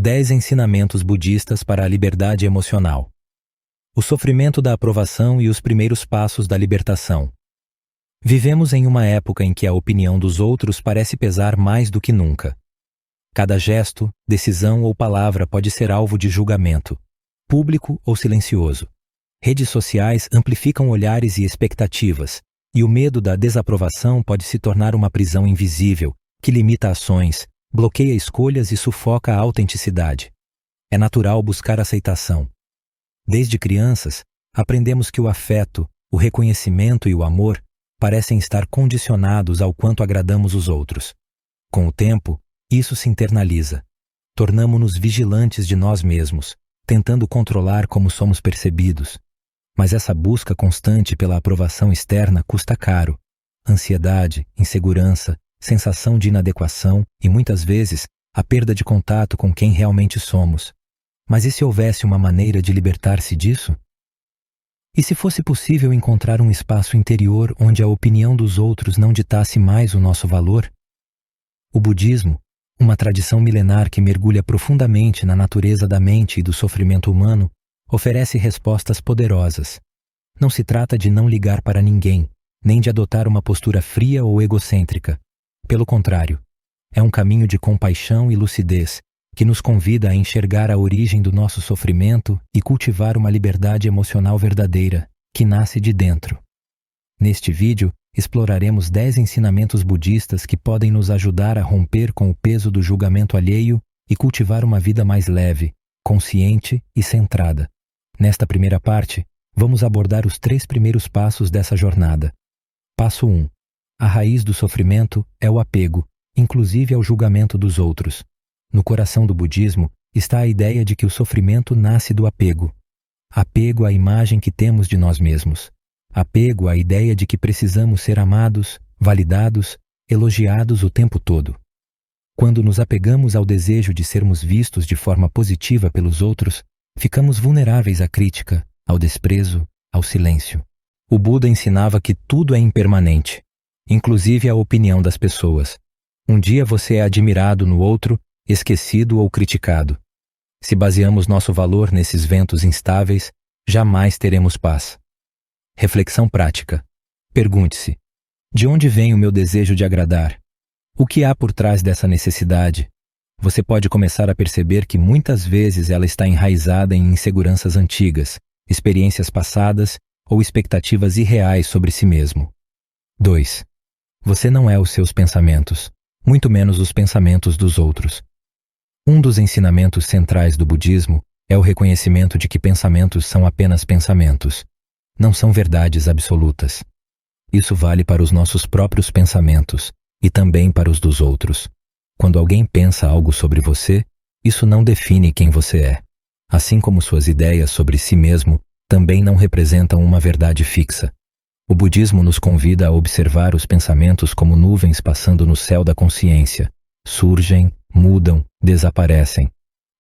10 ensinamentos budistas para a liberdade emocional. O sofrimento da aprovação e os primeiros passos da libertação. Vivemos em uma época em que a opinião dos outros parece pesar mais do que nunca. Cada gesto, decisão ou palavra pode ser alvo de julgamento, público ou silencioso. Redes sociais amplificam olhares e expectativas, e o medo da desaprovação pode se tornar uma prisão invisível, que limita ações, bloqueia escolhas e sufoca a autenticidade. É natural buscar aceitação. Desde crianças, aprendemos que o afeto, o reconhecimento e o amor parecem estar condicionados ao quanto agradamos os outros. Com o tempo, isso se internaliza. Tornamo-nos vigilantes de nós mesmos, tentando controlar como somos percebidos. Mas essa busca constante pela aprovação externa custa caro. Ansiedade, insegurança, sensação de inadequação e, muitas vezes, a perda de contato com quem realmente somos. Mas e se houvesse uma maneira de libertar-se disso? E se fosse possível encontrar um espaço interior onde a opinião dos outros não ditasse mais o nosso valor? O budismo, uma tradição milenar que mergulha profundamente na natureza da mente e do sofrimento humano, oferece respostas poderosas. Não se trata de não ligar para ninguém, nem de adotar uma postura fria ou egocêntrica. Pelo contrário, é um caminho de compaixão e lucidez que nos convida a enxergar a origem do nosso sofrimento e cultivar uma liberdade emocional verdadeira, que nasce de dentro. Neste vídeo, exploraremos 10 ensinamentos budistas que podem nos ajudar a romper com o peso do julgamento alheio e cultivar uma vida mais leve, consciente e centrada. Nesta primeira parte, vamos abordar os 3 primeiros passos dessa jornada. Passo 1. A raiz do sofrimento é o apego, inclusive ao julgamento dos outros. No coração do budismo está a ideia de que o sofrimento nasce do apego. Apego à imagem que temos de nós mesmos. Apego à ideia de que precisamos ser amados, validados, elogiados o tempo todo. Quando nos apegamos ao desejo de sermos vistos de forma positiva pelos outros, ficamos vulneráveis à crítica, ao desprezo, ao silêncio. O Buda ensinava que tudo é impermanente, inclusive a opinião das pessoas. Um dia você é admirado no outro, esquecido ou criticado. Se baseamos nosso valor nesses ventos instáveis, jamais teremos paz. Reflexão prática. Pergunte-se: de onde vem o meu desejo de agradar? O que há por trás dessa necessidade? Você pode começar a perceber que muitas vezes ela está enraizada em inseguranças antigas, experiências passadas ou expectativas irreais sobre si mesmo. 2. Você não é os seus pensamentos, muito menos os pensamentos dos outros. Um dos ensinamentos centrais do budismo é o reconhecimento de que pensamentos são apenas pensamentos. Não são verdades absolutas. Isso vale para os nossos próprios pensamentos e também para os dos outros. Quando alguém pensa algo sobre você, isso não define quem você é. Assim como suas ideias sobre si mesmo também não representam uma verdade fixa. O budismo nos convida a observar os pensamentos como nuvens passando no céu da consciência. Surgem, mudam, desaparecem.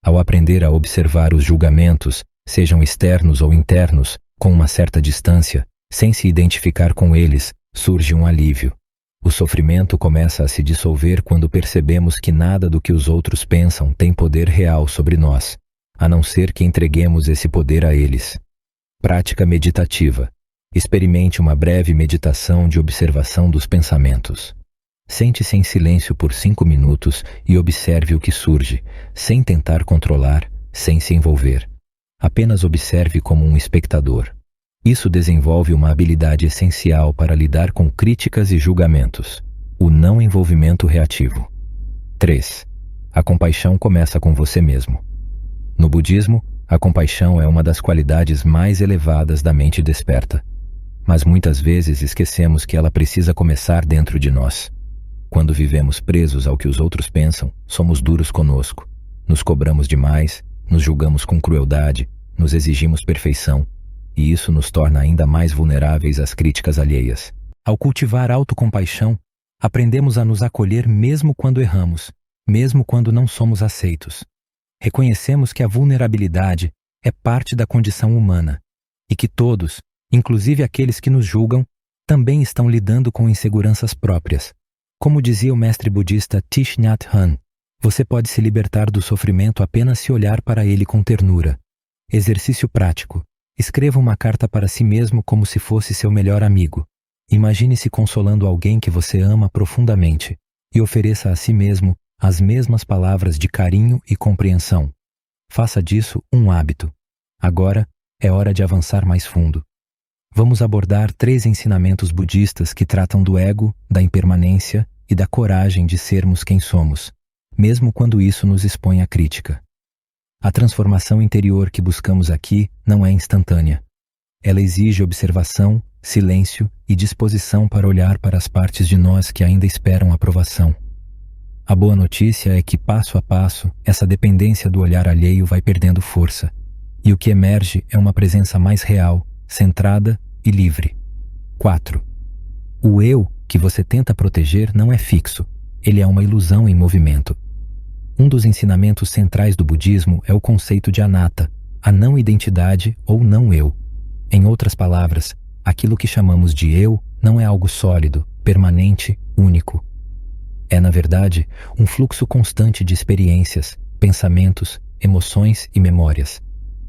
Ao aprender a observar os julgamentos, sejam externos ou internos, com uma certa distância, sem se identificar com eles, surge um alívio. O sofrimento começa a se dissolver quando percebemos que nada do que os outros pensam tem poder real sobre nós, a não ser que entreguemos esse poder a eles. Prática meditativa. Experimente uma breve meditação de observação dos pensamentos. Sente-se em silêncio por 5 minutos e observe o que surge, sem tentar controlar, sem se envolver. Apenas observe como um espectador. Isso desenvolve uma habilidade essencial para lidar com críticas e julgamentos: o não envolvimento reativo. 3. A compaixão começa com você mesmo. No budismo, a compaixão é uma das qualidades mais elevadas da mente desperta. Mas muitas vezes esquecemos que ela precisa começar dentro de nós. Quando vivemos presos ao que os outros pensam, somos duros conosco. Nos cobramos demais, nos julgamos com crueldade, nos exigimos perfeição, e isso nos torna ainda mais vulneráveis às críticas alheias. Ao cultivar autocompaixão, aprendemos a nos acolher mesmo quando erramos, mesmo quando não somos aceitos. Reconhecemos que a vulnerabilidade é parte da condição humana e que todos, inclusive aqueles que nos julgam, também estão lidando com inseguranças próprias. Como dizia o mestre budista Thich Nhat Hanh, Você pode se libertar do sofrimento apenas se olhar para ele com ternura. Exercício prático. Escreva uma carta para si mesmo como se fosse seu melhor amigo. Imagine-se consolando alguém que você ama profundamente e ofereça a si mesmo as mesmas palavras de carinho e compreensão. Faça disso um hábito. Agora é hora de avançar mais fundo. Vamos abordar 3 ensinamentos budistas que tratam do ego, da impermanência e da coragem de sermos quem somos, mesmo quando isso nos expõe à crítica. A transformação interior que buscamos aqui não é instantânea. Ela exige observação, silêncio e disposição para olhar para as partes de nós que ainda esperam aprovação. A boa notícia é que, passo a passo, essa dependência do olhar alheio vai perdendo força, e o que emerge é uma presença mais real, centrada e livre. 4. O eu que você tenta proteger não é fixo, ele é uma ilusão em movimento. Um dos ensinamentos centrais do budismo é o conceito de anatta, a não-identidade ou não-eu. Em outras palavras, aquilo que chamamos de eu não é algo sólido, permanente, único. É, na verdade, um fluxo constante de experiências, pensamentos, emoções e memórias.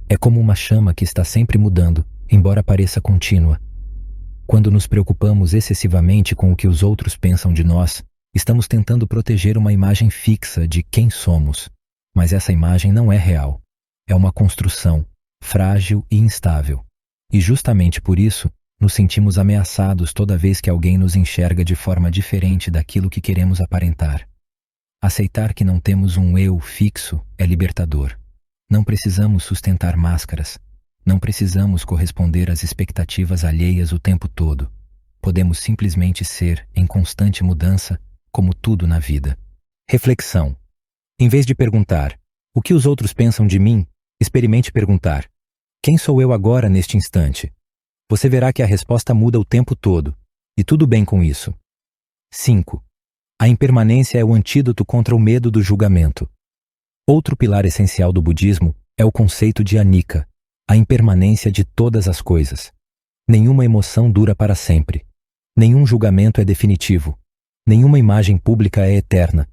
É como uma chama que está sempre mudando, embora pareça contínua. Quando nos preocupamos excessivamente com o que os outros pensam de nós, estamos tentando proteger uma imagem fixa de quem somos. Mas essa imagem não é real. É uma construção, frágil e instável. E justamente por isso, nos sentimos ameaçados toda vez que alguém nos enxerga de forma diferente daquilo que queremos aparentar. Aceitar que não temos um eu fixo é libertador. Não precisamos sustentar máscaras. Não precisamos corresponder às expectativas alheias o tempo todo. Podemos simplesmente ser, em constante mudança, como tudo na vida. Reflexão. Em vez de perguntar, o que os outros pensam de mim, experimente perguntar, quem sou eu agora neste instante? Você verá que a resposta muda o tempo todo, e tudo bem com isso. 5. A impermanência é o antídoto contra o medo do julgamento. Outro pilar essencial do budismo é o conceito de anicca, a impermanência de todas as coisas. Nenhuma emoção dura para sempre. Nenhum julgamento é definitivo. Nenhuma imagem pública é eterna.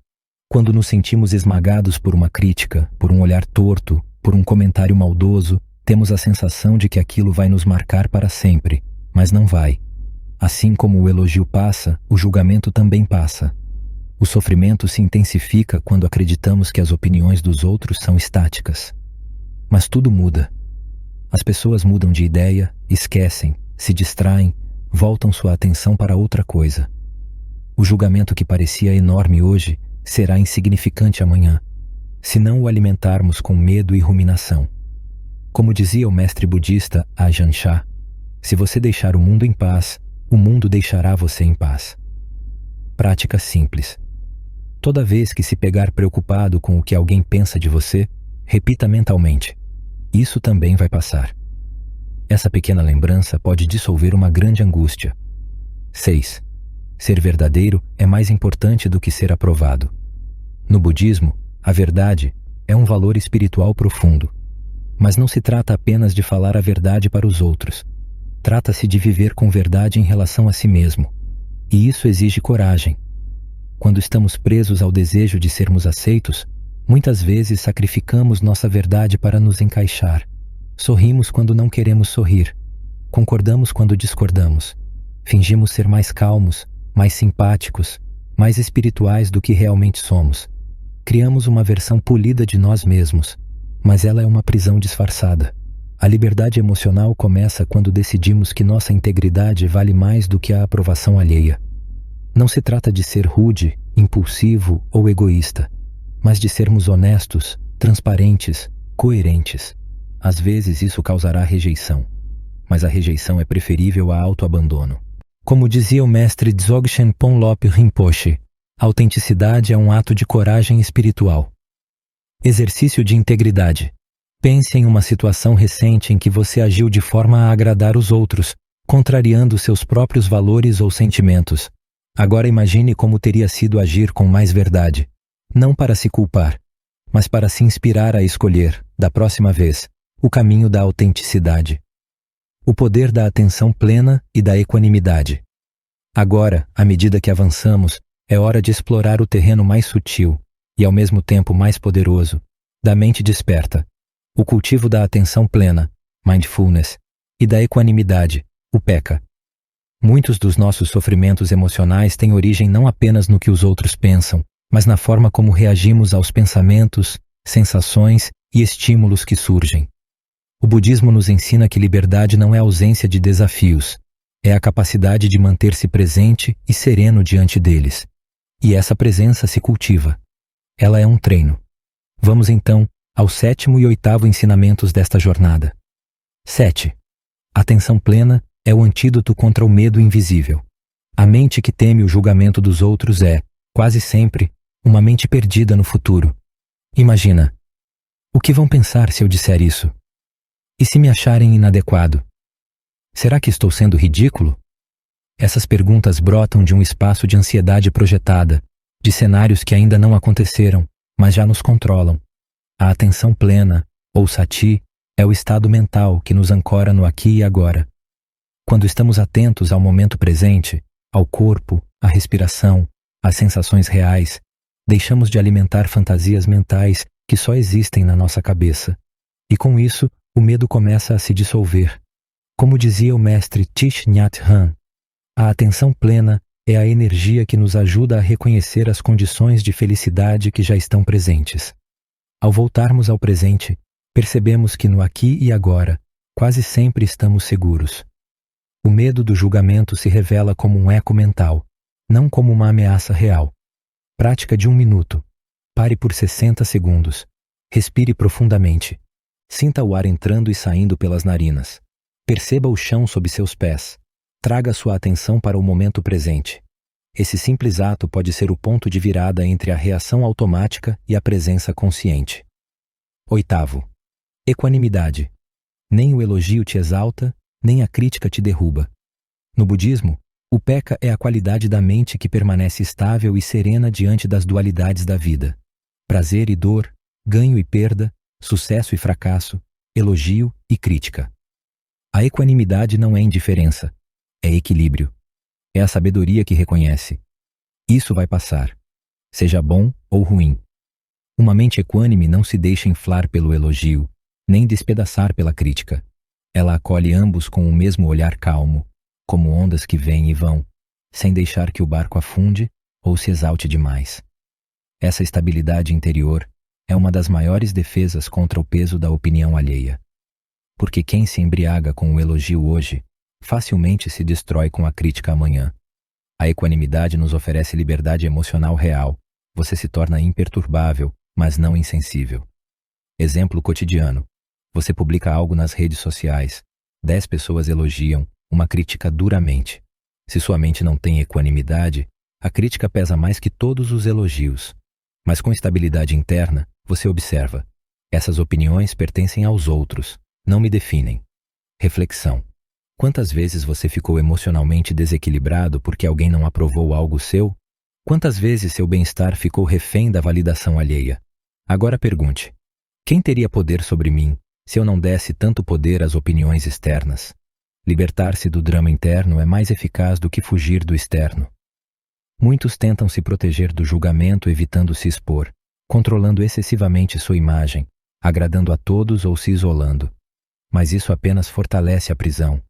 Quando nos sentimos esmagados por uma crítica, por um olhar torto, por um comentário maldoso, temos a sensação de que aquilo vai nos marcar para sempre, mas não vai. Assim como o elogio passa, o julgamento também passa. O sofrimento se intensifica quando acreditamos que as opiniões dos outros são estáticas. Mas tudo muda. As pessoas mudam de ideia, esquecem, se distraem, voltam sua atenção para outra coisa. O julgamento que parecia enorme hoje será insignificante amanhã, se não o alimentarmos com medo e ruminação. Como dizia o mestre budista Ajahn Chah, se você deixar o mundo em paz, o mundo deixará você em paz. Prática simples. Toda vez que se pegar preocupado com o que alguém pensa de você, repita mentalmente: isso também vai passar. Essa pequena lembrança pode dissolver uma grande angústia. 6. Ser verdadeiro é mais importante do que ser aprovado. No budismo, a verdade é um valor espiritual profundo. Mas não se trata apenas de falar a verdade para os outros. Trata-se de viver com verdade em relação a si mesmo. E isso exige coragem. Quando estamos presos ao desejo de sermos aceitos, muitas vezes sacrificamos nossa verdade para nos encaixar. Sorrimos quando não queremos sorrir. Concordamos quando discordamos. Fingimos ser mais calmos, mais simpáticos, mais espirituais do que realmente somos. Criamos uma versão polida de nós mesmos, mas ela é uma prisão disfarçada. A liberdade emocional começa quando decidimos que nossa integridade vale mais do que a aprovação alheia. Não se trata de ser rude, impulsivo ou egoísta, mas de sermos honestos, transparentes, coerentes. Às vezes isso causará rejeição, mas a rejeição é preferível a autoabandono. Como dizia o mestre Dzogchen Ponlop Rinpoche, a autenticidade é um ato de coragem espiritual. Exercício de integridade. Pense em uma situação recente em que você agiu de forma a agradar os outros, contrariando seus próprios valores ou sentimentos. Agora imagine como teria sido agir com mais verdade, não para se culpar, mas para se inspirar a escolher, da próxima vez, o caminho da autenticidade. O poder da atenção plena e da equanimidade. Agora, à medida que avançamos, é hora de explorar o terreno mais sutil, e ao mesmo tempo mais poderoso, da mente desperta, o cultivo da atenção plena, mindfulness, e da equanimidade, o peca. Muitos dos nossos sofrimentos emocionais têm origem não apenas no que os outros pensam, mas na forma como reagimos aos pensamentos, sensações e estímulos que surgem. O budismo nos ensina que liberdade não é ausência de desafios, é a capacidade de manter-se presente e sereno diante deles. E essa presença se cultiva. Ela é um treino. Vamos então ao 7º e 8º ensinamentos desta jornada. 7. Atenção plena é o antídoto contra o medo invisível. A mente que teme o julgamento dos outros é, quase sempre, uma mente perdida no futuro. Imagina: o que vão pensar se eu disser isso? E se me acharem inadequado? Será que estou sendo ridículo? Essas perguntas brotam de um espaço de ansiedade projetada, de cenários que ainda não aconteceram, mas já nos controlam. A atenção plena, ou sati, é o estado mental que nos ancora no aqui e agora. Quando estamos atentos ao momento presente, ao corpo, à respiração, às sensações reais, deixamos de alimentar fantasias mentais que só existem na nossa cabeça. E com isso, o medo começa a se dissolver. Como dizia o mestre Thich Nhat Hanh, a atenção plena é a energia que nos ajuda a reconhecer as condições de felicidade que já estão presentes. Ao voltarmos ao presente, percebemos que no aqui e agora, quase sempre estamos seguros. O medo do julgamento se revela como um eco mental, não como uma ameaça real. Prática de 1 minuto. Pare por 60 segundos. Respire profundamente. Sinta o ar entrando e saindo pelas narinas. Perceba o chão sob seus pés. Traga sua atenção para o momento presente. Esse simples ato pode ser o ponto de virada entre a reação automática e a presença consciente. 8. Equanimidade. Nem o elogio te exalta, nem a crítica te derruba. No budismo, o peca é a qualidade da mente que permanece estável e serena diante das dualidades da vida. Prazer e dor, ganho e perda, sucesso e fracasso, elogio e crítica. A equanimidade não é indiferença, é equilíbrio. É a sabedoria que reconhece: isso vai passar, seja bom ou ruim. Uma mente equânime não se deixa inflar pelo elogio, nem despedaçar pela crítica. Ela acolhe ambos com o mesmo olhar calmo, como ondas que vêm e vão, sem deixar que o barco afunde ou se exalte demais. Essa estabilidade interior é uma das maiores defesas contra o peso da opinião alheia. Porque quem se embriaga com o elogio hoje, facilmente se destrói com a crítica amanhã. A equanimidade nos oferece liberdade emocional real. Você se torna imperturbável, mas não insensível. Exemplo cotidiano. Você publica algo nas redes sociais. 10 pessoas elogiam, uma crítica duramente. Se sua mente não tem equanimidade, a crítica pesa mais que todos os elogios. Mas com estabilidade interna, você observa: essas opiniões pertencem aos outros, não me definem. Reflexão. Quantas vezes você ficou emocionalmente desequilibrado porque alguém não aprovou algo seu? Quantas vezes seu bem-estar ficou refém da validação alheia? Agora pergunte: quem teria poder sobre mim se eu não desse tanto poder às opiniões externas? Libertar-se do drama interno é mais eficaz do que fugir do externo. Muitos tentam se proteger do julgamento evitando se expor, controlando excessivamente sua imagem, agradando a todos ou se isolando. Mas isso apenas fortalece a prisão.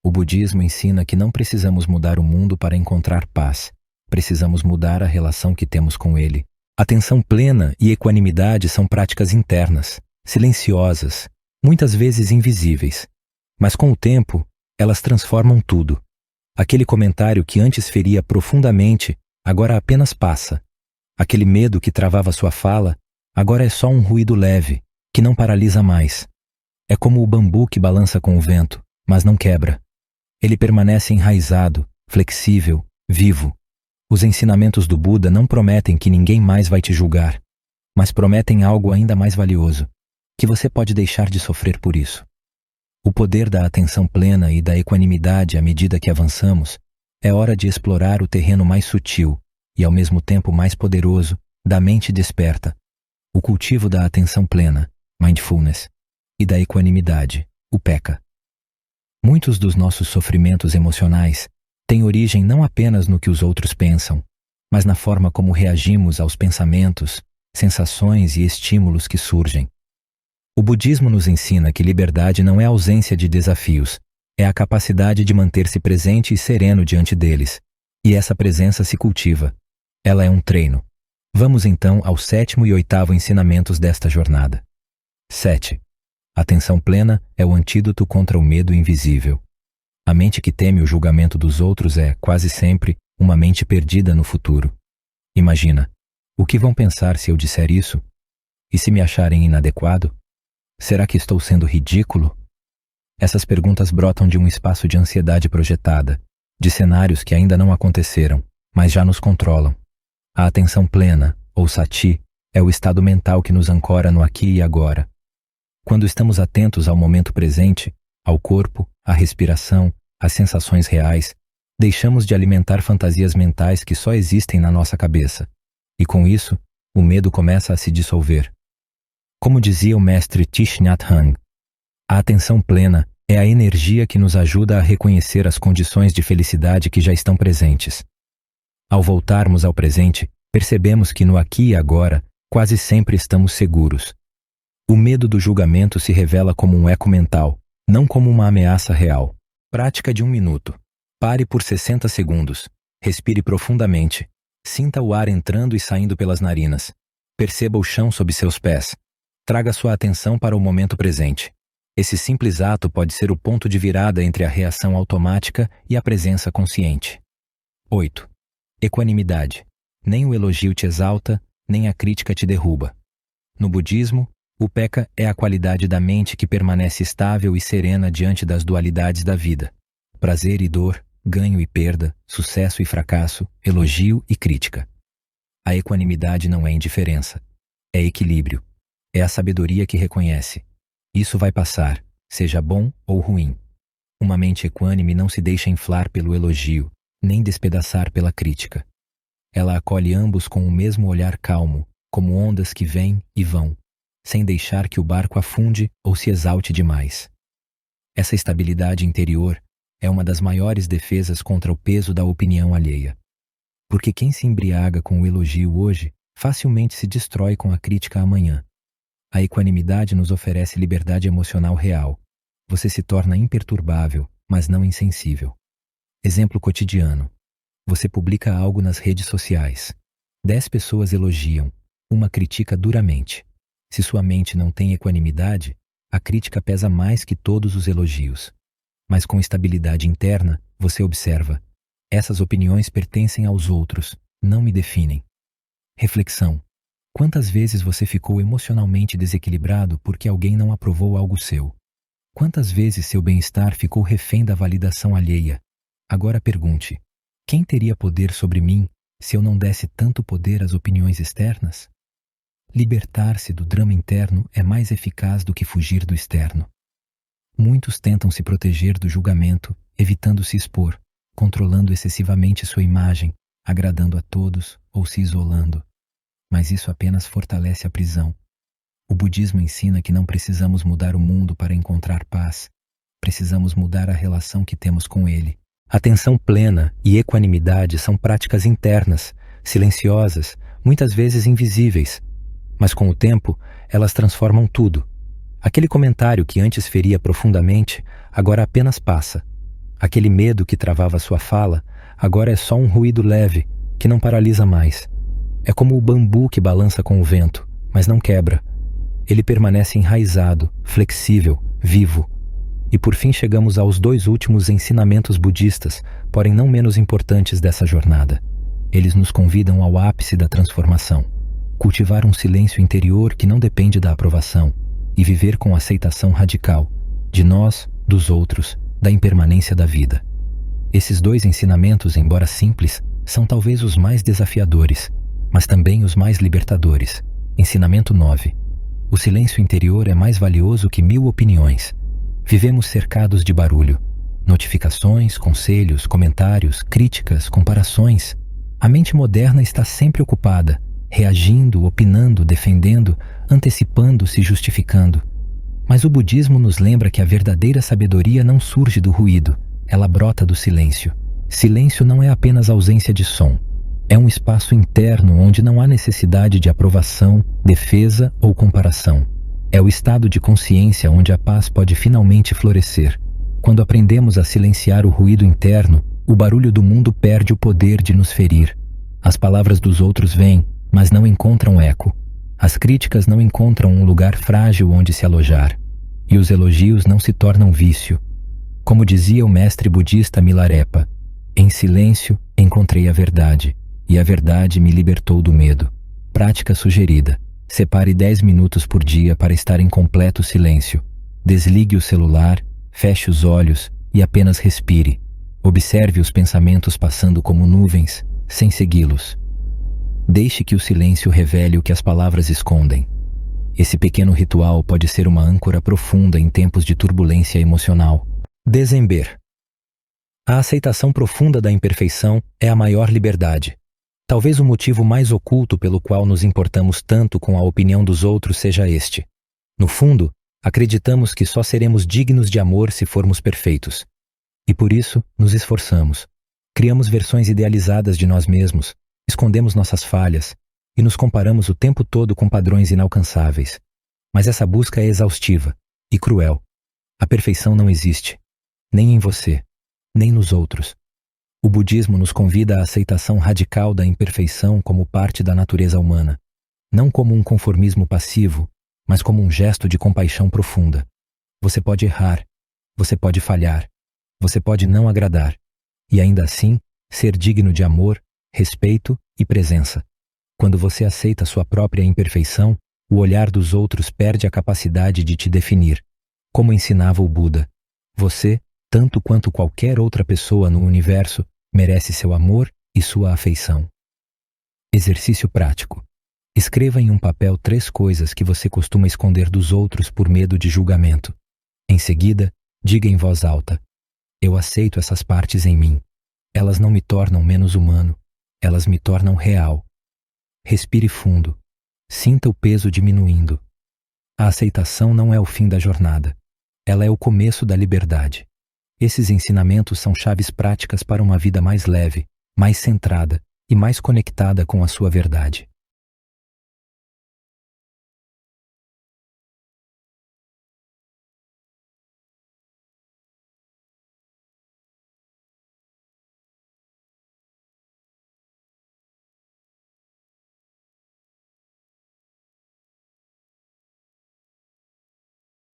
O budismo ensina que não precisamos mudar o mundo para encontrar paz. Precisamos mudar a relação que temos com ele. Atenção plena e equanimidade são práticas internas, silenciosas, muitas vezes invisíveis. Mas com o tempo, elas transformam tudo. Aquele comentário que antes feria profundamente, agora apenas passa. Aquele medo que travava sua fala, agora é só um ruído leve, que não paralisa mais. É como o bambu que balança com o vento, mas não quebra. Ele permanece enraizado, flexível, vivo. Os ensinamentos do Buda não prometem que ninguém mais vai te julgar, mas prometem algo ainda mais valioso, que você pode deixar de sofrer por isso. O poder da atenção plena e da equanimidade à medida que avançamos, é hora de explorar o terreno mais sutil e ao mesmo tempo mais poderoso da mente desperta, o cultivo da atenção plena, mindfulness, e da equanimidade, o peca. Muitos dos nossos sofrimentos emocionais têm origem não apenas no que os outros pensam, mas na forma como reagimos aos pensamentos, sensações e estímulos que surgem. O budismo nos ensina que liberdade não é ausência de desafios, é a capacidade de manter-se presente e sereno diante deles. E essa presença se cultiva. Ela é um treino. Vamos então ao 7º e 8º ensinamentos desta jornada. 7. Atenção plena é o antídoto contra o medo invisível. A mente que teme o julgamento dos outros é, quase sempre, uma mente perdida no futuro. Imagina, o que vão pensar se eu disser isso? E se me acharem inadequado? Será que estou sendo ridículo? Essas perguntas brotam de um espaço de ansiedade projetada, de cenários que ainda não aconteceram, mas já nos controlam. A atenção plena, ou sati, é o estado mental que nos ancora no aqui e agora. Quando estamos atentos ao momento presente, ao corpo, à respiração, às sensações reais, deixamos de alimentar fantasias mentais que só existem na nossa cabeça. E com isso, o medo começa a se dissolver. Como dizia o mestre Thich Nhat Hanh, a atenção plena é a energia que nos ajuda a reconhecer as condições de felicidade que já estão presentes. Ao voltarmos ao presente, percebemos que no aqui e agora quase sempre estamos seguros. O medo do julgamento se revela como um eco mental, não como uma ameaça real. Prática de 1 minuto. Pare por 60 segundos. Respire profundamente. Sinta o ar entrando e saindo pelas narinas. Perceba o chão sob seus pés. Traga sua atenção para o momento presente. Esse simples ato pode ser o ponto de virada entre a reação automática e a presença consciente. 8. Equanimidade. Nem o elogio te exalta, nem a crítica te derruba. No budismo, o peka é a qualidade da mente que permanece estável e serena diante das dualidades da vida. Prazer e dor, ganho e perda, sucesso e fracasso, elogio e crítica. A equanimidade não é indiferença. É equilíbrio. É a sabedoria que reconhece: isso vai passar, seja bom ou ruim. Uma mente equânime não se deixa inflar pelo elogio, nem despedaçar pela crítica. Ela acolhe ambos com o mesmo olhar calmo, como ondas que vêm e vão, sem deixar que o barco afunde ou se exalte demais. Essa estabilidade interior é uma das maiores defesas contra o peso da opinião alheia. Porque quem se embriaga com o elogio hoje, facilmente se destrói com a crítica amanhã. A equanimidade nos oferece liberdade emocional real. Você se torna imperturbável, mas não insensível. Exemplo cotidiano. Você publica algo nas redes sociais. 10 pessoas elogiam, uma critica duramente. Se sua mente não tem equanimidade, a crítica pesa mais que todos os elogios. Mas com estabilidade interna, você observa: essas opiniões pertencem aos outros, não me definem. Reflexão. Quantas vezes você ficou emocionalmente desequilibrado porque alguém não aprovou algo seu? Quantas vezes seu bem-estar ficou refém da validação alheia? Agora pergunte: quem teria poder sobre mim se eu não desse tanto poder às opiniões externas? Libertar-se do drama interno é mais eficaz do que fugir do externo. Muitos tentam se proteger do julgamento, evitando se expor, controlando excessivamente sua imagem, agradando a todos ou se isolando. Mas isso apenas fortalece a prisão. O budismo ensina que não precisamos mudar o mundo para encontrar paz. Precisamos mudar a relação que temos com ele. Atenção plena e equanimidade são práticas internas, silenciosas, muitas vezes invisíveis. Mas com o tempo, elas transformam tudo. Aquele comentário que antes feria profundamente, agora apenas passa. Aquele medo que travava sua fala, agora é só um ruído leve, que não paralisa mais. É como o bambu que balança com o vento, mas não quebra. Ele permanece enraizado, flexível, vivo. E por fim chegamos aos 2 últimos ensinamentos budistas, porém não menos importantes dessa jornada. Eles nos convidam ao ápice da transformação. Cultivar um silêncio interior que não depende da aprovação e viver com aceitação radical, de nós, dos outros, da impermanência da vida. Esses 2 ensinamentos, embora simples, são talvez os mais desafiadores, mas também os mais libertadores. Ensinamento 9. O silêncio interior é mais valioso que 1000 opiniões. Vivemos cercados de barulho. Notificações, conselhos, comentários, críticas, comparações. A mente moderna está sempre ocupada, reagindo, opinando, defendendo, antecipando-se, justificando. Mas o budismo nos lembra que a verdadeira sabedoria não surge do ruído, ela brota do silêncio. Silêncio não é apenas ausência de som. É um espaço interno onde não há necessidade de aprovação, defesa ou comparação. É o estado de consciência onde a paz pode finalmente florescer. Quando aprendemos a silenciar o ruído interno, o barulho do mundo perde o poder de nos ferir. As palavras dos outros vêm, mas não encontram eco. As críticas não encontram um lugar frágil onde se alojar. E os elogios não se tornam vício. Como dizia o mestre budista Milarepa, em silêncio encontrei a verdade, e a verdade me libertou do medo. Prática sugerida. Separe 10 minutos por dia para estar em completo silêncio. Desligue o celular, feche os olhos e apenas respire. Observe os pensamentos passando como nuvens, sem segui-los. Deixe que o silêncio revele o que as palavras escondem. Esse pequeno ritual pode ser uma âncora profunda em tempos de turbulência emocional. Desember. A aceitação profunda da imperfeição é a maior liberdade. Talvez o motivo mais oculto pelo qual nos importamos tanto com a opinião dos outros seja este. No fundo, acreditamos que só seremos dignos de amor se formos perfeitos. E por isso, nos esforçamos. Criamos versões idealizadas de nós mesmos, escondemos nossas falhas e nos comparamos o tempo todo com padrões inalcançáveis. Mas essa busca é exaustiva e cruel. A perfeição não existe, nem em você, nem nos outros. O budismo nos convida à aceitação radical da imperfeição como parte da natureza humana, não como um conformismo passivo, mas como um gesto de compaixão profunda. Você pode errar, você pode falhar, você pode não agradar, e ainda assim ser digno de amor, respeito e presença. Quando você aceita sua própria imperfeição, o olhar dos outros perde a capacidade de te definir. Como ensinava o Buda, você, tanto quanto qualquer outra pessoa no universo, merece seu amor e sua afeição. Exercício prático. Escreva em um papel 3 coisas que você costuma esconder dos outros por medo de julgamento. Em seguida, diga em voz alta: eu aceito essas partes em mim. Elas não me tornam menos humano, elas me tornam real. Respire fundo. Sinta o peso diminuindo. A aceitação não é o fim da jornada. Ela é o começo da liberdade. Esses ensinamentos são chaves práticas para uma vida mais leve, mais centrada e mais conectada com a sua verdade.